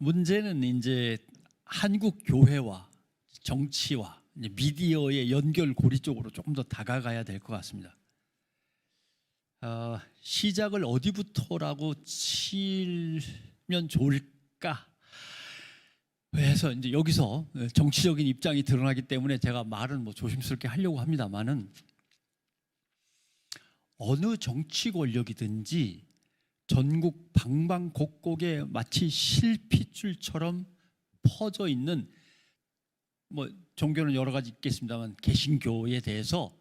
문제는 이제 한국 교회와 정치와 이제 미디어의 연결고리 쪽으로 조금 더 다가가야 될 것 같습니다. 시작을 어디부터라고 치면 좋을까? 그래서 이제 여기서 정치적인 입장이 드러나기 때문에 제가 말은 조심스럽게 하려고 합니다만은, 어느 정치 권력이든지 전국 방방곡곡에 마치 실핏줄처럼 퍼져 있는, 종교는 여러 가지 있겠습니다만 개신교에 대해서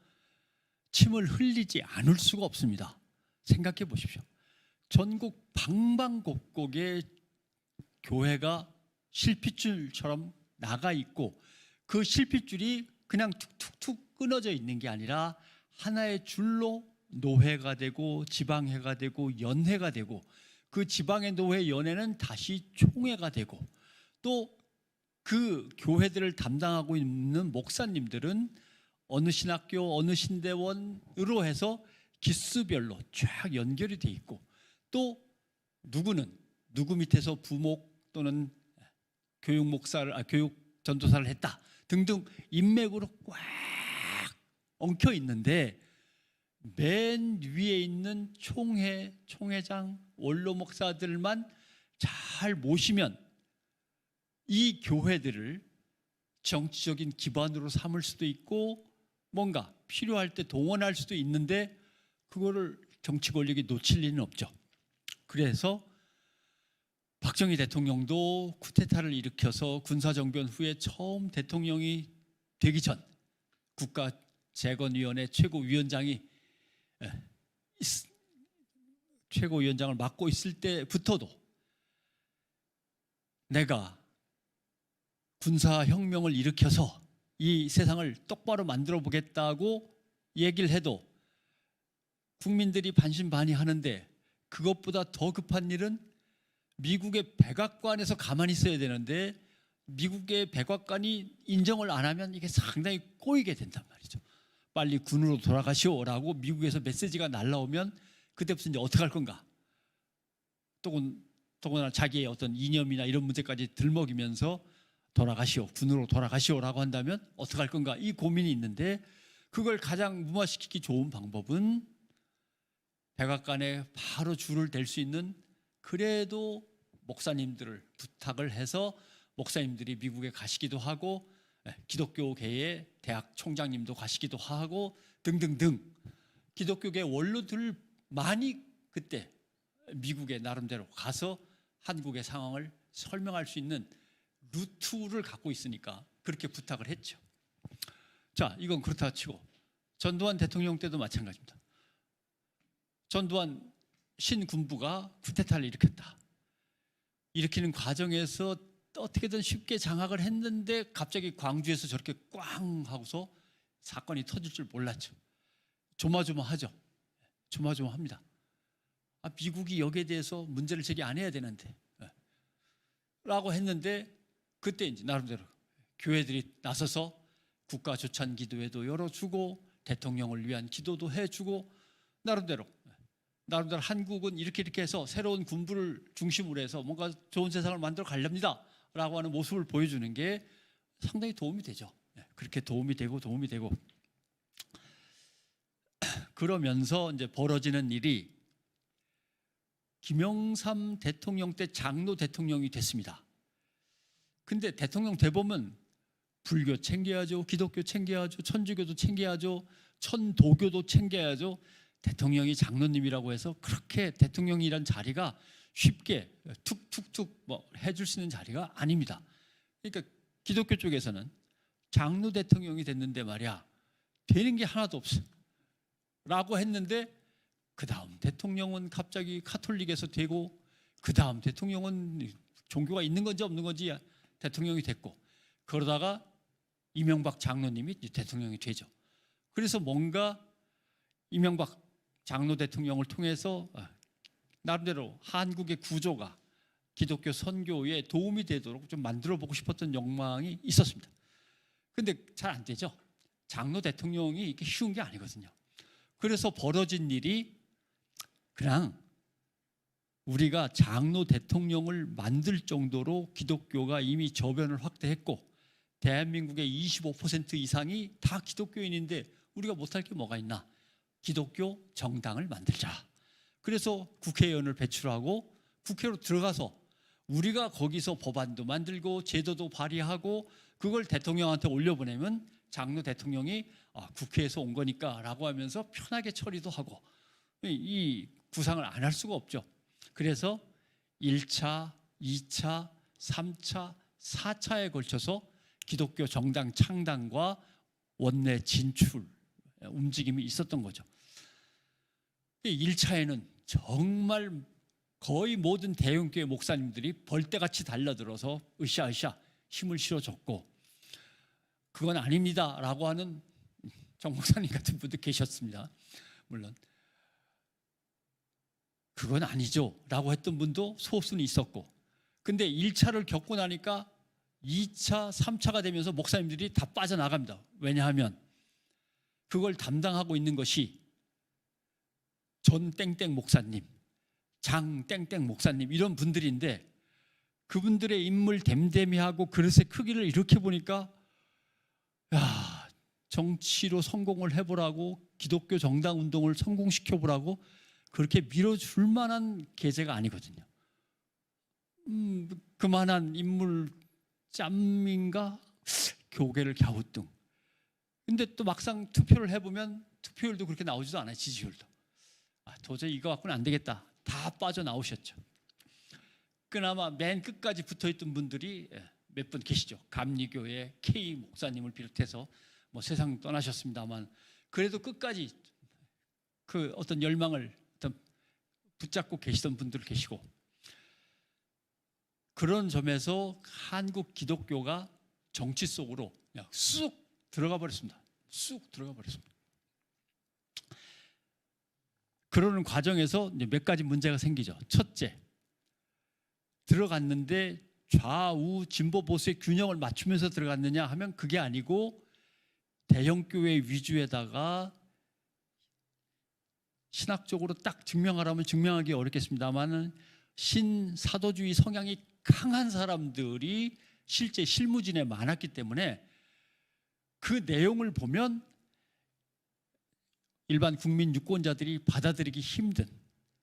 침을 흘리지 않을 수가 없습니다. 생각해 보십시오. 전국 방방곡곡에 교회가 실핏줄처럼 나가 있고, 그 실핏줄이 그냥 툭툭툭 끊어져 있는 게 아니라 하나의 줄로 노회가 되고 지방회가 되고 연회가 되고, 그 지방의 노회 연회는 다시 총회가 되고, 또 그 교회들을 담당하고 있는 목사님들은 어느 신학교 어느 신대원으로 해서 기수별로 쫙 연결이 돼 있고, 또 누구는 누구 밑에서 부목 또는 교육 전도사를 했다 등등 인맥으로 꽉 엉켜 있는데, 맨 위에 있는 총회, 총회장, 원로 목사들만 잘 모시면 이 교회들을 정치적인 기반으로 삼을 수도 있고 뭔가 필요할 때 동원할 수도 있는데, 그거를 정치 권력이 놓칠 리는 없죠. 그래서 박정희 대통령도 쿠데타를 일으켜서 군사정변 후에 처음 대통령이 되기 전 국가재건위원회 최고위원장을 맡고 있을 때부터도 내가 군사혁명을 일으켜서 이 세상을 똑바로 만들어 보겠다고 얘기를 해도 국민들이 반신반의하는데, 그것보다 더 급한 일은 미국의 백악관에서 가만히 있어야 되는데 미국의 백악관이 인정을 안 하면 이게 상당히 꼬이게 된단 말이죠. 빨리 군으로 돌아가시오라고 미국에서 메시지가 날라오면 그때부터 이제 어떻게 할 건가? 더구나 자기의 어떤 이념이나 이런 문제까지 들먹이면서 군으로 돌아가시오라고 한다면 어떻게 할 건가? 이 고민이 있는데, 그걸 가장 무마시키기 좋은 방법은 백악관에 바로 줄을 댈 수 있는, 그래도 목사님들을 부탁을 해서 목사님들이 미국에 가시기도 하고, 기독교계의 대학 총장님도 가시기도 하고 등등등, 기독교계 원로들 많이 그때 미국에 나름대로 가서 한국의 상황을 설명할 수 있는 루트를 갖고 있으니까 그렇게 부탁을 했죠. 자, 이건 그렇다 치고 전두환 대통령 때도 마찬가지입니다. 전두환 신군부가 쿠데타를 일으켰다. 일으키는 과정에서 어떻게든 쉽게 장악을 했는데 갑자기 광주에서 저렇게 꽝 하고서 사건이 터질 줄 몰랐죠. 조마조마하죠. 조마조마합니다. 미국이 여기에 대해서 문제를 제기 안 해야 되는데 라고 했는데, 그때 이제 나름대로 교회들이 나서서 국가 조찬 기도회도 열어주고 대통령을 위한 기도도 해주고, 나름대로 한국은 이렇게 해서 새로운 군부를 중심으로 해서 뭔가 좋은 세상을 만들어 가렵니다 라고 하는 모습을 보여주는 게 상당히 도움이 되죠. 그렇게 도움이 되고 그러면서 이제 벌어지는 일이, 김영삼 대통령 때 장로 대통령이 됐습니다. 근데 대통령 되보면 불교 챙겨야죠, 기독교 챙겨야죠, 천주교도 챙겨야죠, 천도교도 챙겨야죠. 대통령이 장로님이라고 해서 그렇게 대통령이란 자리가 쉽게 툭툭툭 해줄 수 있는 자리가 아닙니다. 그러니까 기독교 쪽에서는 장로 대통령이 됐는데 말이야, 되는 게 하나도 없어 라고 했는데, 그 다음 대통령은 갑자기 카톨릭에서 되고, 그 다음 대통령은 종교가 있는 건지 없는 건지 대통령이 됐고, 그러다가 이명박 장로님이 대통령이 되죠. 그래서 뭔가 이명박 장로 대통령을 통해서 나름대로 한국의 구조가 기독교 선교에 도움이 되도록 좀 만들어 보고 싶었던 욕망이 있었습니다. 근데 잘 안 되죠. 장로 대통령이 이렇게 쉬운 게 아니거든요. 그래서 벌어진 일이, 그냥 우리가 장로 대통령을 만들 정도로 기독교가 이미 저변을 확대했고 대한민국의 25% 이상이 다 기독교인인데 우리가 못할 게 뭐가 있나? 기독교 정당을 만들자. 그래서 국회의원을 배출하고 국회로 들어가서 우리가 거기서 법안도 만들고 제도도 발의하고 그걸 대통령한테 올려보내면 장로 대통령이 국회에서 온 거니까 라고 하면서 편하게 처리도 하고 이 구상을 안 할 수가 없죠. 그래서 1차, 2차, 3차, 4차에 걸쳐서 기독교 정당 창당과 원내 진출 움직임이 있었던 거죠. 1차에는 정말 거의 모든 대형교회 목사님들이 벌떼같이 달려들어서 으쌰으쌰 힘을 실어줬고 그건 아닙니다 라고 하는 정 목사님 같은 분도 계셨습니다. 물론 그건 아니죠 라고 했던 분도 소수는 있었고 근데 1차를 겪고 나니까 2차, 3차가 되면서 목사님들이 다 빠져나갑니다. 왜냐하면 그걸 담당하고 있는 것이 전 땡땡 목사님, 장 땡땡 목사님 이런 분들인데 그분들의 인물 댐댐이하고 그릇의 크기를 이렇게 보니까 야, 정치로 성공을 해보라고 기독교 정당 운동을 성공시켜보라고 그렇게 밀어줄 만한 계제가 아니거든요. 그만한 인물 짬인가 교계를 갸우뚱. 근데 또 막상 투표를 해보면 투표율도 그렇게 나오지도 않아요. 지지율도. 도저히 이거 갖고는 안 되겠다. 다 빠져나오셨죠. 그나마 맨 끝까지 붙어있던 분들이 몇 분 계시죠. 감리교회 K 목사님을 비롯해서 뭐 세상 떠나셨습니다만 그래도 끝까지 그 어떤 열망을 붙잡고 계시던 분들 계시고 그런 점에서 한국 기독교가 정치 속으로 그냥 쑥 들어가 버렸습니다. 쑥 들어가 버렸습니다. 그러는 과정에서 이제 몇 가지 문제가 생기죠. 첫째, 들어갔는데 좌우 진보 보수의 균형을 맞추면서 들어갔느냐 하면 그게 아니고 대형교회 위주에다가 신학적으로 딱 증명하라면 증명하기 어렵겠습니다만 신사도주의 성향이 강한 사람들이 실제 실무진에 많았기 때문에 그 내용을 보면 일반 국민 유권자들이 받아들이기 힘든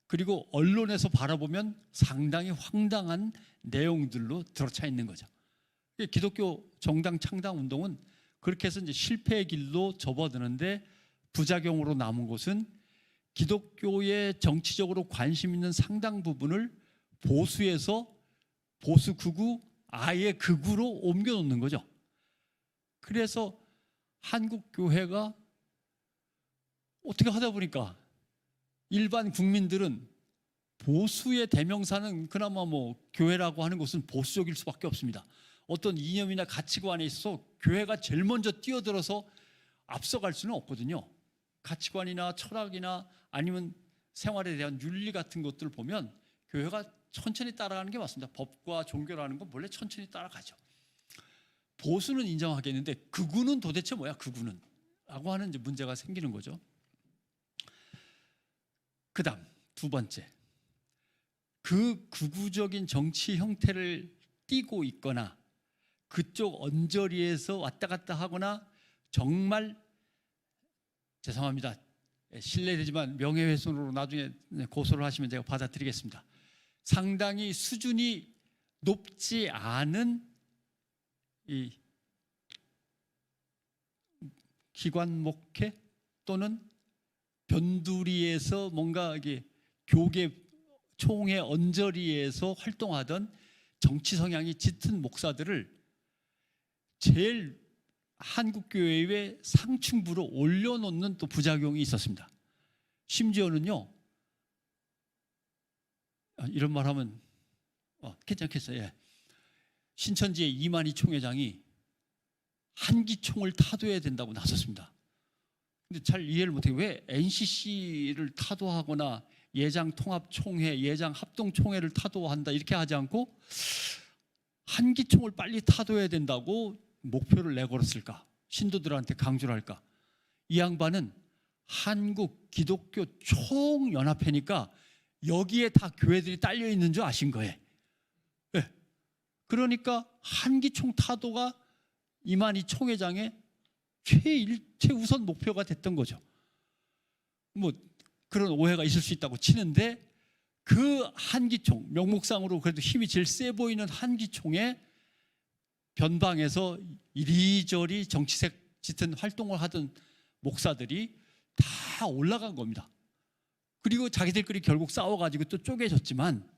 그리고 언론에서 바라보면 상당히 황당한 내용들로 들어차 있는 거죠. 기독교 정당 창당 운동은 그렇게 해서 이제 실패의 길로 접어드는데 부작용으로 남은 것은 기독교에 정치적으로 관심 있는 상당 부분을 보수에서 보수 극우 아예 극우로 옮겨 놓는 거죠. 그래서 한국 교회가 어떻게 하다 보니까 일반 국민들은 보수의 대명사는 그나마 뭐 교회라고 하는 것은 보수적일 수밖에 없습니다. 어떤 이념이나 가치관에 있어서 교회가 제일 먼저 뛰어들어서 앞서갈 수는 없거든요. 가치관이나 철학이나 아니면 생활에 대한 윤리 같은 것들을 보면 교회가 천천히 따라가는 게 맞습니다. 법과 종교라는 건 원래 천천히 따라가죠. 보수는 인정하겠는데 극우는 도대체 뭐야? 극우는 라고 하는 이제 문제가 생기는 거죠. 그 다음 두 번째, 그 극우적인 정치 형태를 띠고 있거나 그쪽 언저리에서 왔다 갔다 하거나 정말 죄송합니다. 실례되지만 명예훼손으로 나중에 고소를 하시면 제가 받아들이겠습니다. 상당히 수준이 높지 않은 이 기관 목회 또는 변두리에서 뭔가 이게 교계 총회 언저리에서 활동하던 정치 성향이 짙은 목사들을 제일 한국교회의 상층부로 올려놓는 또 부작용이 있었습니다. 심지어는요, 이런 말 하면 괜찮겠어요. 예. 신천지의 이만희 총회장이 한기총을 타도해야 된다고 나섰습니다. 근데 잘 이해를 못해요. 왜 NCC를 타도하거나 예장 통합총회, 예장 합동총회를 타도한다 이렇게 하지 않고 한기총을 빨리 타도해야 된다고 목표를 내걸었을까? 신도들한테 강조를 할까? 이 양반은 한국 기독교 총연합회니까 여기에 다 교회들이 딸려 있는 줄 아신 거예요. 네. 그러니까 한기총 타도가 이만희 총회장의 최우선 목표가 됐던 거죠. 뭐 그런 오해가 있을 수 있다고 치는데 그 한기총, 명목상으로 그래도 힘이 제일 세 보이는 한기총의 변방에서 이리저리 정치색 짙은 활동을 하던 목사들이 다 올라간 겁니다. 그리고 자기들끼리 결국 싸워가지고 또 쪼개졌지만,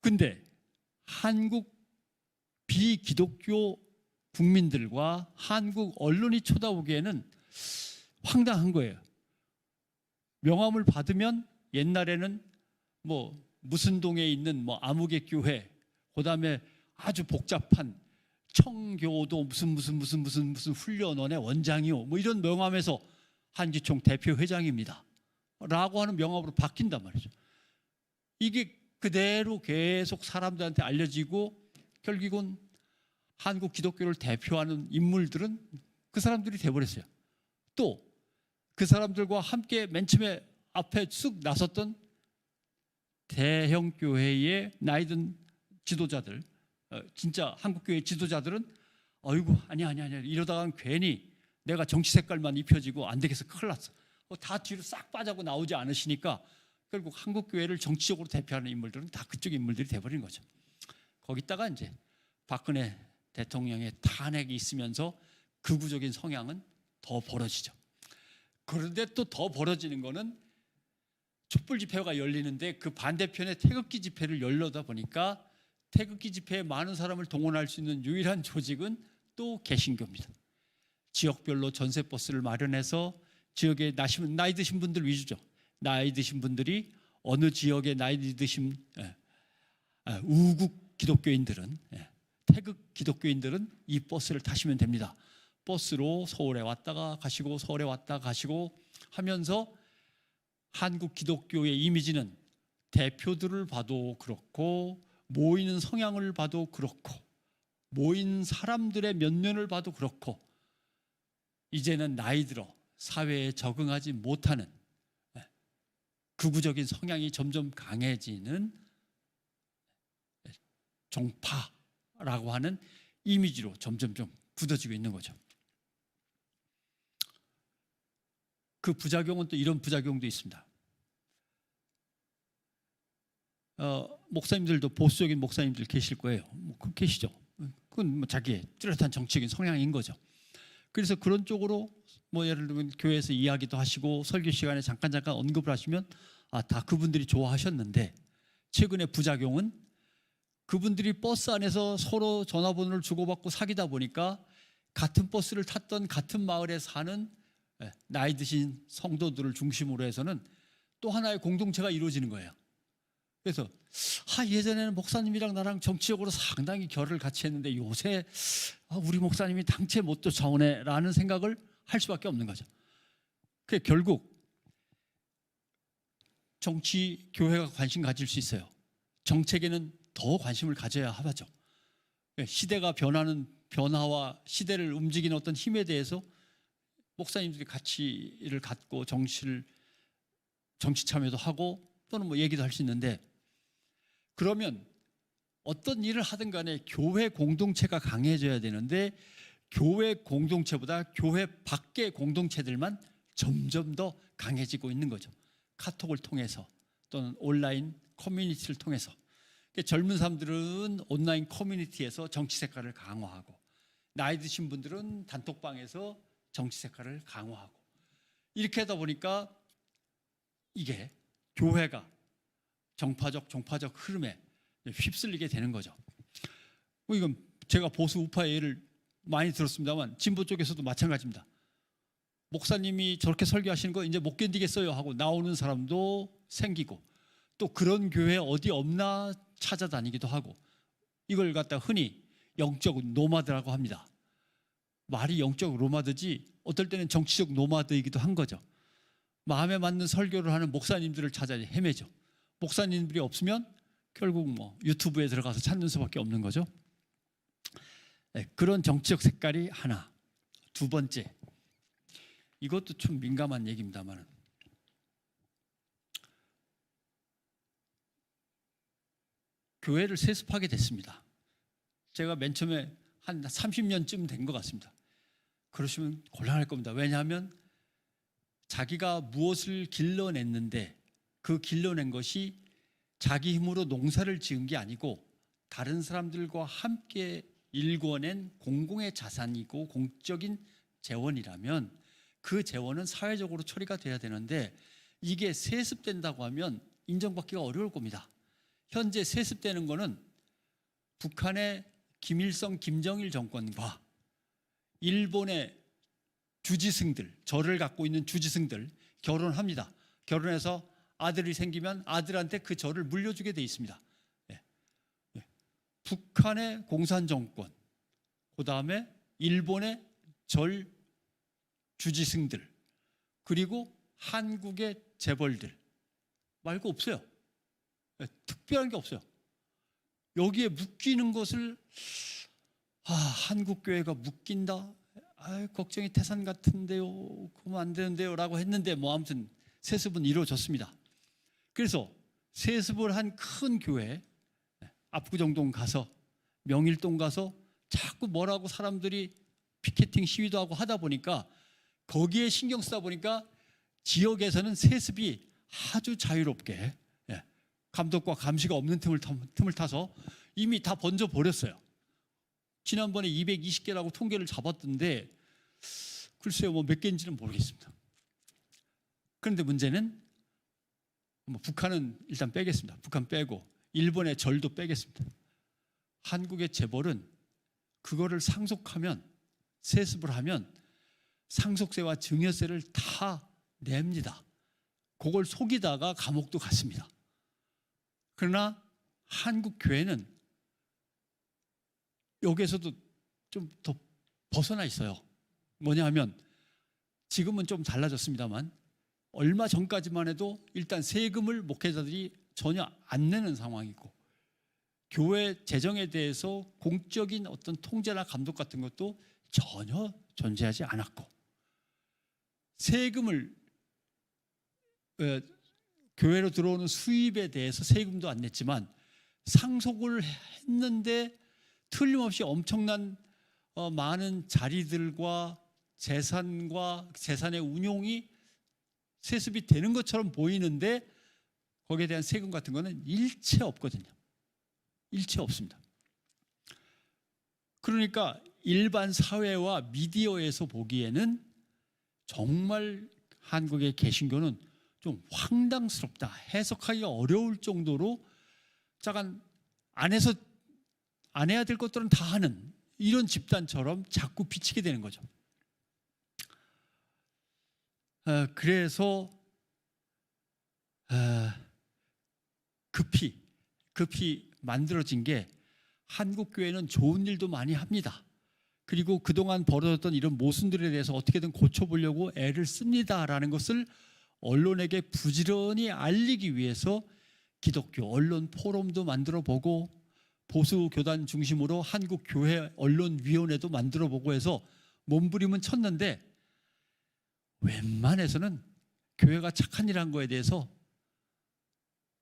근데 한국 비기독교 국민들과 한국 언론이 쳐다보기에는 황당한 거예요. 명함을 받으면 옛날에는 뭐 무슨 동에 있는 뭐 아무개 교회, 그다음에 아주 복잡한 청교도 무슨 훈련원의 원장이요, 뭐 이런 명함에서 한기총 대표 회장입니다 라고 하는 명함으로 바뀐단 말이죠. 이게 그대로 계속 사람들한테 알려지고 결국은 한국 기독교를 대표하는 인물들은 그 사람들이 돼버렸어요. 또 그 사람들과 함께 맨 처음에 앞에 쑥 나섰던 대형 교회의 나이든 지도자들, 진짜 한국교회 지도자들은 아이고 아니야 이러다가는 괜히 내가 정치 색깔만 입혀지고 안 되겠어, 큰일 났어, 다 뒤로 싹 빠져고 나오지 않으시니까 결국 한국교회를 정치적으로 대표하는 인물들은 다 그쪽 인물들이 돼버린 거죠. 거기다가 이제 박근혜 대통령의 탄핵이 있으면서 극우적인 성향은 더 벌어지죠. 그런데 또 더 벌어지는 거는 촛불 집회가 열리는데 그 반대편에 태극기 집회를 열려다 보니까 태극기 집회에 많은 사람을 동원할 수 있는 유일한 조직은 또 개신교입니다. 지역별로 전세버스를 마련해서 지역에 나이 드신 분들 위주죠. 나이 드신 분들이 어느 지역에 나이 드신 우국 기독교인들은, 태극 기독교인들은 이 버스를 타시면 됩니다. 버스로 서울에 왔다가 가시고 서울에 왔다 가시고 하면서 한국 기독교의 이미지는 대표들을 봐도 그렇고 모이는 성향을 봐도 그렇고 모인 사람들의 면면을 봐도 그렇고 이제는 나이 들어 사회에 적응하지 못하는 극우적인 성향이 점점 강해지는 종파라고 하는 이미지로 점점 좀 굳어지고 있는 거죠. 그 부작용은 또 이런 부작용도 있습니다. 목사님들도 보수적인 목사님들 계실 거예요. 계시죠. 그건 뭐 자기의 뚜렷한 정치적인 성향인 거죠. 그래서 그런 쪽으로 뭐 예를 들면 교회에서 이야기도 하시고 설교 시간에 잠깐 언급을 하시면 다 그분들이 좋아하셨는데, 최근의 부작용은 그분들이 버스 안에서 서로 전화번호를 주고받고 사귀다 보니까 같은 버스를 탔던 같은 마을에 사는 나이 드신 성도들을 중심으로 해서는 또 하나의 공동체가 이루어지는 거예요. 그래서 예전에는 목사님이랑 나랑 정치적으로 상당히 결을 같이 했는데 요새 우리 목사님이 당체 못 쫓아오네 라는 생각을 할 수밖에 없는 거죠. 그 결국 정치 교회가 관심 가질 수 있어요. 정책에는 더 관심을 가져야 하죠. 시대가 변하는 변화와 시대를 움직이는 어떤 힘에 대해서 목사님들이 가치를 갖고 정치 참여도 하고 또는 뭐 얘기도 할 수 있는데, 그러면 어떤 일을 하든 간에 교회 공동체가 강해져야 되는데 교회 공동체보다 교회 밖의 공동체들만 점점 더 강해지고 있는 거죠. 카톡을 통해서 또는 온라인 커뮤니티를 통해서. 젊은 사람들은 온라인 커뮤니티에서 정치 색깔을 강화하고 나이 드신 분들은 단톡방에서 정치 색깔을 강화하고, 이렇게 하다 보니까 이게 교회가 종파적 흐름에 휩쓸리게 되는 거죠. 이건 제가 보수 우파의 예를 많이 들었습니다만 진보 쪽에서도 마찬가지입니다. 목사님이 저렇게 설교하시는 거 이제 못 견디겠어요 하고 나오는 사람도 생기고, 또 그런 교회 어디 없나 찾아다니기도 하고, 이걸 갖다 흔히 영적 노마드라고 합니다. 말이 영적 노마드지 어떨 때는 정치적 노마드이기도 한 거죠. 마음에 맞는 설교를 하는 목사님들을 찾아 헤매죠. 목사님들이 없으면 결국 뭐 유튜브에 들어가서 찾는 수밖에 없는 거죠. 그런 정치적 색깔이 하나. 두 번째, 이것도 좀 민감한 얘기입니다만, 교회를 세습하게 됐습니다. 제가 맨 처음에 한 30년쯤 된 것 같습니다. 그러시면 곤란할 겁니다. 왜냐하면 자기가 무엇을 길러냈는데 그 길러낸 것이 자기 힘으로 농사를 지은 게 아니고 다른 사람들과 함께 일궈낸 공공의 자산이고 공적인 재원이라면 그 재원은 사회적으로 처리가 돼야 되는데 이게 세습된다고 하면 인정받기가 어려울 겁니다. 현재 세습되는 거는 북한의 김일성, 김정일 정권과 일본의 주지승들, 절을 갖고 있는 주지승들 결혼합니다. 결혼해서 아들이 생기면 아들한테 그 절을 물려주게 돼 있습니다. 북한의 공산정권, 그 다음에 일본의 절 주지승들, 그리고 한국의 재벌들 말고 없어요. 특별한 게 없어요. 여기에 묶이는 것을 한국교회가 묶인다? 걱정이 태산 같은데요. 그러면 안 되는데요 라고 했는데 아무튼 세습은 이루어졌습니다. 그래서 세습을 한 큰 교회 압구정동 가서 명일동 가서 자꾸 뭐라고 사람들이 피켓팅 시위도 하고 하다 보니까 거기에 신경 쓰다 보니까 지역에서는 세습이 아주 자유롭게 감독과 감시가 없는 틈을 타서 이미 다 번져버렸어요. 지난번에 220개라고 통계를 잡았던데 글쎄요 몇 개인지는 모르겠습니다. 그런데 문제는 북한은 일단 빼겠습니다. 북한 빼고 일본의 절도 빼겠습니다. 한국의 재벌은 그거를 상속하면 세습을 하면 상속세와 증여세를 다 냅니다. 그걸 속이다가 감옥도 갔습니다. 그러나 한국 교회는 여기에서도 좀 더 벗어나 있어요. 뭐냐 하면 지금은 좀 달라졌습니다만 얼마 전까지만 해도 일단 세금을 목회자들이 전혀 안 내는 상황이고 교회 재정에 대해서 공적인 어떤 통제나 감독 같은 것도 전혀 존재하지 않았고 세금을 교회로 들어오는 수입에 대해서 세금도 안 냈지만 상속을 했는데 틀림없이 엄청난 많은 자리들과 재산의 운용이 세습이 되는 것처럼 보이는데 거기에 대한 세금 같은 거는 일체 없거든요. 일체 없습니다. 그러니까 일반 사회와 미디어에서 보기에는 정말 한국의 개신교는 좀 황당스럽다, 해석하기가 어려울 정도로 약간 안에서 안 해야 될 것들은 다 하는 이런 집단처럼 자꾸 비치게 되는 거죠. 그래서 급히 만들어진 게 한국 교회는 좋은 일도 많이 합니다. 그리고 그동안 벌어졌던 이런 모순들에 대해서 어떻게든 고쳐보려고 애를 씁니다라는 것을 언론에게 부지런히 알리기 위해서 기독교 언론 포럼도 만들어보고 보수 교단 중심으로 한국 교회 언론위원회도 만들어보고 해서 몸부림은 쳤는데 웬만해서는 교회가 착한 일 한 거에 대해서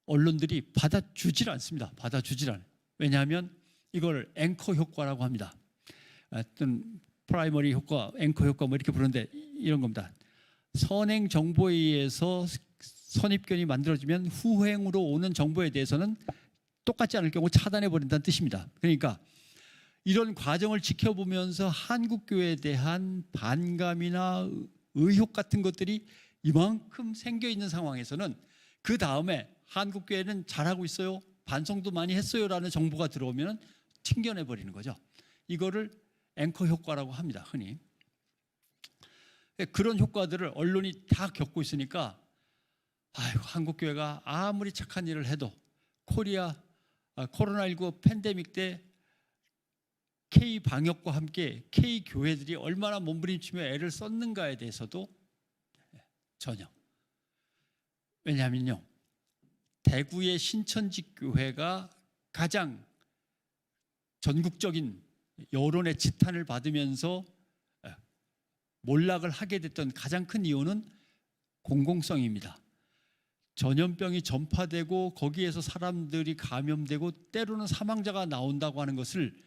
언론들이 받아주질 않습니다. 받아주질 않아요. 왜냐하면 이걸 앵커 효과라고 합니다. 어떤 프라이머리 효과, 앵커 효과 이렇게 부르는데 이런 겁니다. 선행 정보에 의해서 선입견이 만들어지면 후행으로 오는 정보에 대해서는 똑같지 않을 경우 차단해 버린다는 뜻입니다. 그러니까 이런 과정을 지켜보면서 한국 교회에 대한 반감이나 의혹 같은 것들이 이만큼 생겨 있는 상황에서는 그 다음에 한국 교회는 잘하고 있어요, 반성도 많이 했어요라는 정보가 들어오면 튕겨내 버리는 거죠. 이거를 앵커 효과라고 합니다. 흔히 그런 효과들을 언론이 다 겪고 있으니까 한국 교회가 아무리 착한 일을 해도 코로나19 팬데믹 때 K 방역과 함께 K 교회들이 얼마나 몸부림치며 애를 썼는가에 대해서도 전혀. 왜냐하면요, 대구의 신천지 교회가 가장 전국적인 여론의 지탄을 받으면서 몰락을 하게 됐던 가장 큰 이유는 공공성입니다. 전염병이 전파되고 거기에서 사람들이 감염되고 때로는 사망자가 나온다고 하는 것을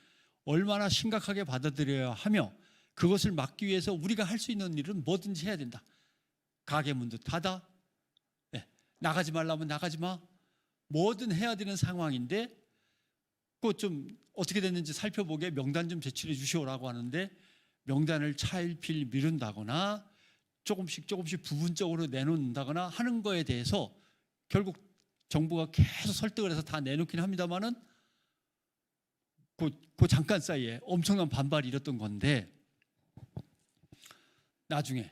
얼마나 심각하게 받아들여야 하며, 그것을 막기 위해서 우리가 할 수 있는 일은 뭐든지 해야 된다. 가게 문도 닫아, 나가지 말라면 나가지 마, 뭐든 해야 되는 상황인데, 그거 좀 어떻게 됐는지 살펴보게 명단 좀 제출해 주시오라고 하는데, 명단을 차일피일 미룬다거나 조금씩 부분적으로 내놓는다거나 하는 거에 대해서 결국 정부가 계속 설득을 해서 다 내놓긴 합니다만은 그 잠깐 사이에 엄청난 반발이 일었던 건데, 나중에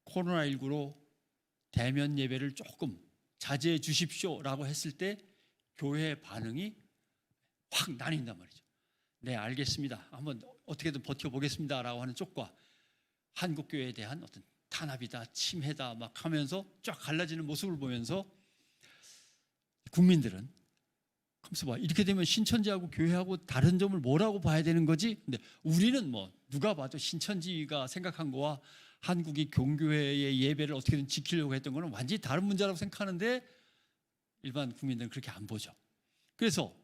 코로나19로 대면 예배를 조금 자제해 주십시오라고 했을 때 교회의 반응이 확 나뉜단 말이죠. 네, 알겠습니다, 한번 어떻게든 버텨보겠습니다라고 하는 쪽과, 한국교회에 대한 어떤 탄압이다, 침해다 막 하면서 쫙 갈라지는 모습을 보면서 국민들은 가만있어 봐, 이렇게 되면 신천지하고 교회하고 다른 점을 뭐라고 봐야 되는 거지? 근데 우리는 뭐 누가 봐도 신천지가 생각한 거와 한국이 종교회의 예배를 어떻게든 지키려고 했던 거는 완전히 다른 문제라고 생각하는데, 일반 국민들은 그렇게 안 보죠. 그래서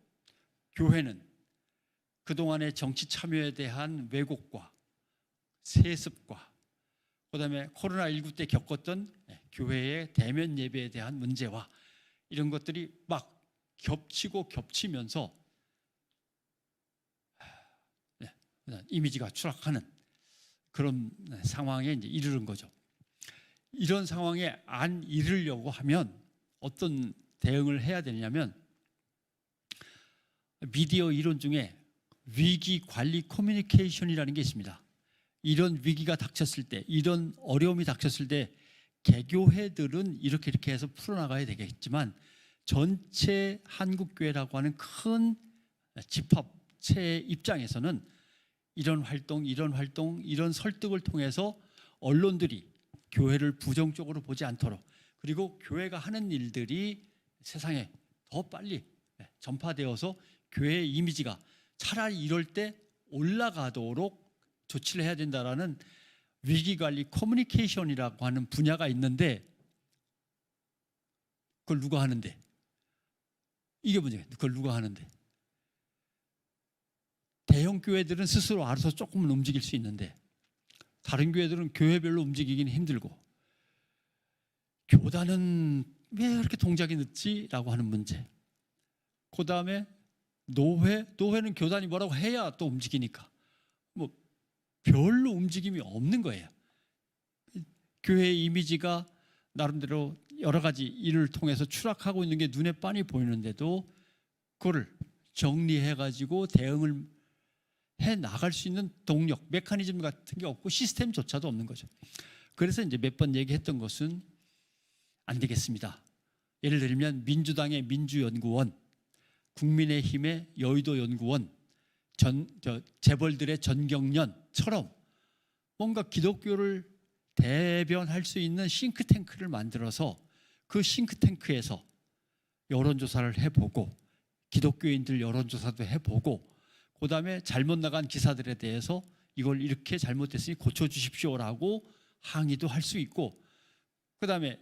교회는 그동안의 정치 참여에 대한 왜곡과 세습과, 그다음에 코로나19 때 겪었던 교회의 대면 예배에 대한 문제와 이런 것들이 막 겹치면서 이미지가 추락하는 그런 상황에 이제 이르는 거죠. 이런 상황에 안 이르려고 하면 어떤 대응을 해야 되냐면, 미디어 이론 중에 위기 관리 커뮤니케이션이라는 게 있습니다. 이런 위기가 닥쳤을 때, 이런 어려움이 닥쳤을 때 개교회들은 이렇게 해서 풀어나가야 되겠지만, 전체 한국교회라고 하는 큰 집합체의 입장에서는 이런 활동, 이런 설득을 통해서 언론들이 교회를 부정적으로 보지 않도록, 그리고 교회가 하는 일들이 세상에 더 빨리 전파되어서 교회의 이미지가 차라리 이럴 때 올라가도록 조치를 해야 된다라는 위기관리 커뮤니케이션이라고 하는 분야가 있는데, 그걸 누가 하는데? 이게 문제예요. 그걸 누가 하는데? 대형 교회들은 스스로 알아서 조금은 움직일 수 있는데, 다른 교회들은 교회별로 움직이기는 힘들고, 교단은 왜 그렇게 동작이 늦지? 라고 하는 문제. 그 다음에 노회는 교단이 뭐라고 해야 또 움직이니까 뭐 별로 움직임이 없는 거예요. 교회의 이미지가 나름대로 여러 가지 일을 통해서 추락하고 있는 게 눈에 빤히 보이는데도 그거를 정리해가지고 대응을 해 나갈 수 있는 동력, 메커니즘 같은 게 없고 시스템조차도 없는 거죠. 그래서 이제 몇 번 얘기했던 것은 안 되겠습니다. 예를 들면 민주당의 민주연구원, 국민의힘의 여의도연구원, 재벌들의 전경련처럼 뭔가 기독교를 대변할 수 있는 싱크탱크를 만들어서 그 싱크탱크에서 여론조사를 해보고, 기독교인들 여론조사도 해보고, 그 다음에 잘못 나간 기사들에 대해서 이걸 이렇게 잘못됐으니 고쳐주십시오라고 항의도 할 수 있고, 그 다음에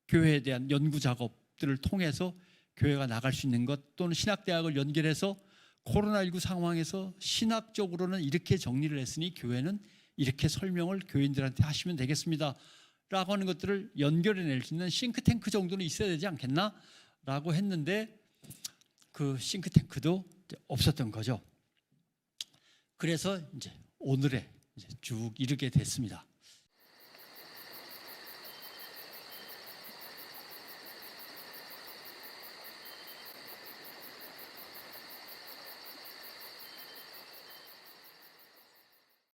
교회에 대한 연구 작업들을 통해서 교회가 나갈 수 있는 것, 또는 신학대학을 연결해서 코로나19 상황에서 신학적으로는 이렇게 정리를 했으니 교회는 이렇게 설명을 교인들한테 하시면 되겠습니다 라고 하는 것들을 연결해낼 수 있는 싱크탱크 정도는 있어야 되지 않겠나? 라고 했는데, 그 싱크탱크도 없었던 거죠. 그래서 이제 오늘에 쭉 이르게 됐습니다.